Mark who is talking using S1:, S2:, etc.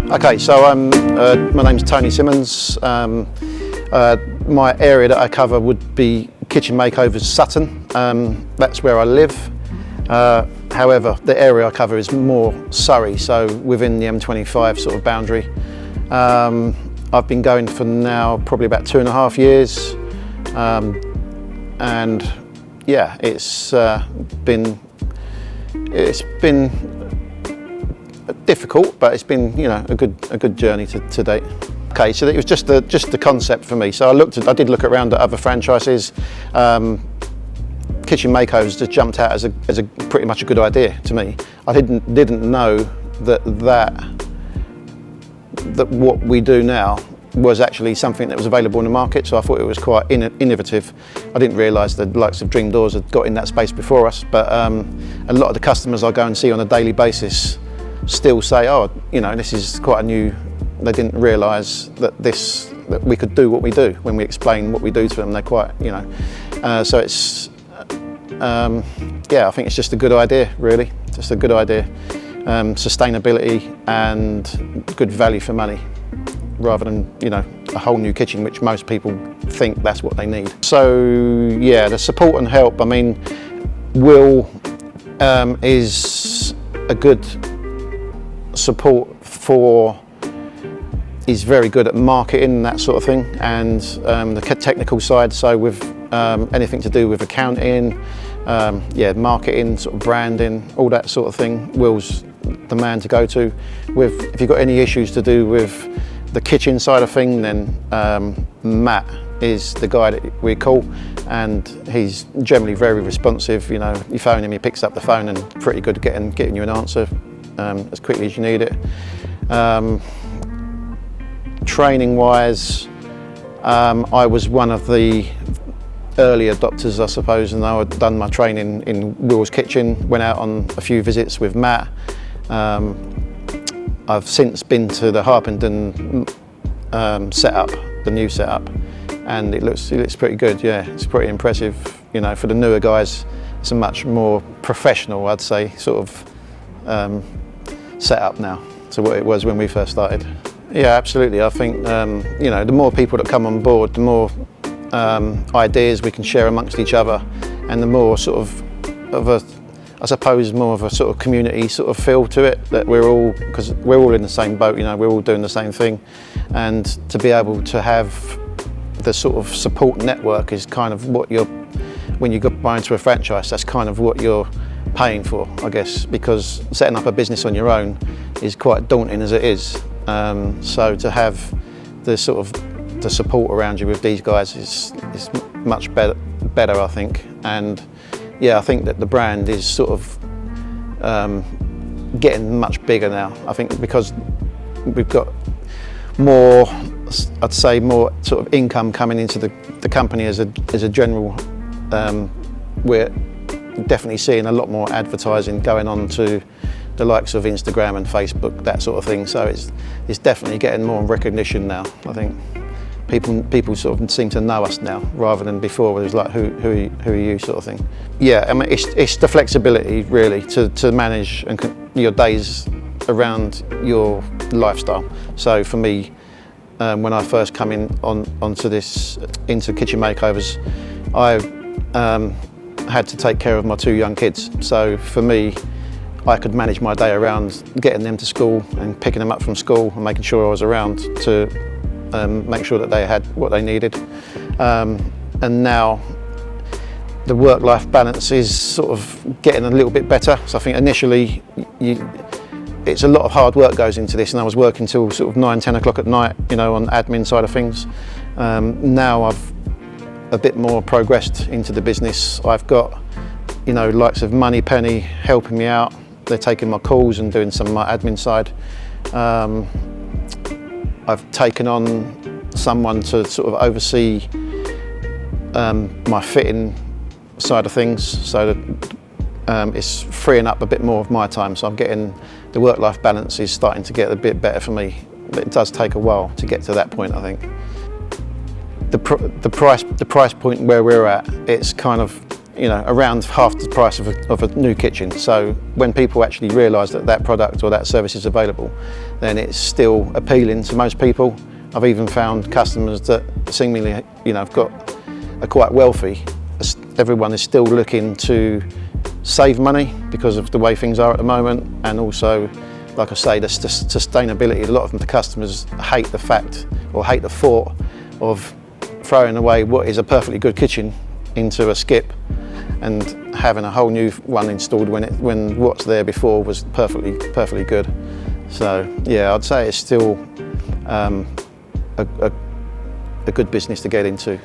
S1: Okay, so my name's Tony Simmons. My area that I cover would be Kitchen Makeovers, Sutton. That's where I live. However, the area I cover is more Surrey, so within the M25 sort of boundary. I've been going for now probably about 2.5 years, and yeah, it's been difficult, but it's been, you know, a good journey to date. Okay, so it was just the concept for me. So I did look around at other franchises. Kitchen Makeovers just jumped out as a pretty much a good idea to me. I didn't know that what we do now was actually something that was available in the market, so I thought it was quite innovative. I didn't realise the likes of Dream Doors had got in that space before us, but a lot of the customers I go and see on a daily basis still say, oh, you know, this is quite a new. They didn't realise that we could do what we do when we explain what we do to them. They're quite, you know, so it's yeah, I think it's just a good idea, really, just a good idea. Sustainability and good value for money, rather than, you know, a whole new kitchen, which most people think that's what they need. So yeah, the support and help. I mean, Will is a good support for. He's very good at marketing and that sort of thing, and the technical side. So with anything to do with accounting, yeah, marketing, sort of branding, all that sort of thing, Will's the man to go to. If you've got any issues to do with the kitchen side of thing, then Matt is the guy that we call, and he's generally very responsive. You know, you phone him, he picks up the phone, and pretty good at getting you an answer as quickly as you need it. Training wise, I was one of the early adopters, I suppose, and I had done my training in Will's kitchen, went out on a few visits with Matt. I've since been to the Harpenden setup, the new setup, and it looks pretty good. Yeah, it's pretty impressive. You know, for the newer guys, it's a much more professional, I'd say, sort of setup now to what it was when we first started. Yeah, absolutely. I think you know, the more people that come on board, the more ideas we can share amongst each other, and the more sort of a, I suppose, more of a sort of community sort of feel to it, that because we're all in the same boat, you know, we're all doing the same thing, and to be able to have the sort of support network is kind of what when you buy into a franchise, that's kind of what you're paying for, I guess, because setting up a business on your own is quite daunting as it is. So to have the sort of the support around you with these guys is much better, I think. And yeah, I think that the brand is sort of getting much bigger now. I think because we've got more, I'd say, more sort of income coming into the company as a general. We're definitely seeing a lot more advertising going on to the likes of Instagram and Facebook, that sort of thing. So it's definitely getting more recognition now. I think people sort of seem to know us now, rather than before where it was like, who are you sort of thing. Yeah, I mean, it's the flexibility really to manage your days around your lifestyle. So for me, when I first come into Kitchen Makeovers, I had to take care of my 2 young kids. So for me, I could manage my day around getting them to school and picking them up from school and making sure I was around to make sure that they had what they needed. And now the work-life balance is sort of getting a little bit better. So I think initially it's a lot of hard work goes into this, and I was working till sort of 9, 10 o'clock at night, you know, on admin side of things. Now I've a bit more progressed into the business. I've got, you know, likes of Money Penny helping me out. They're taking my calls and doing some of my admin side. I've taken on someone to sort of oversee my fitting side of things, so that it's freeing up a bit more of my time. So I'm getting, the work-life balance is starting to get a bit better for me. But it does take a while to get to that point, I think. The price point where we're at, it's kind of around half the price of a new kitchen. So when people actually realise that that product or that service is available, then it's still appealing to most people. I've even found customers that seemingly, are quite wealthy. Everyone is still looking to save money because of the way things are at the moment, and also, like I say, the sustainability. A lot of the customers hate the fact or hate the thought of throwing away what is a perfectly good kitchen into a skip and having a whole new one installed when what's there before was perfectly good. So yeah, I'd say it's still a good business to get into.